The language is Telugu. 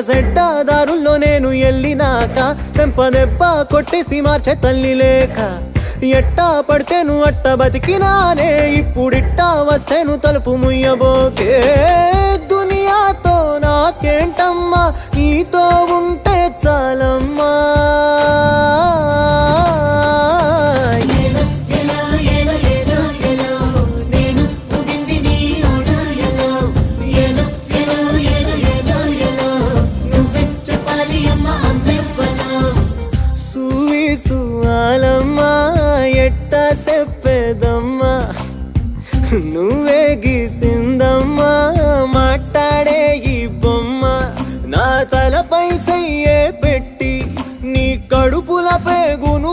చెడ్డ దారుల్లో నేను ఎల్లినాక సెంపదెబ్బ కొట్టేసి మార్చే తల్లి లేక ఎట్టా పడితేను అట్ట బతికినానే ఇప్పుడిట్టా వస్తేను తలుపు ముయ్యబోకే దునియాతో నాకేంటమ్మా నీతో ఉంటే చాలమ్మా ఎట్టా చెప్పేదమ్మా నువ్వే గీసిందమ్మా మాట్లాడే ఈ బొమ్మ నా తలపై సయ్యే పెట్టి నీ కడుపుల పేగును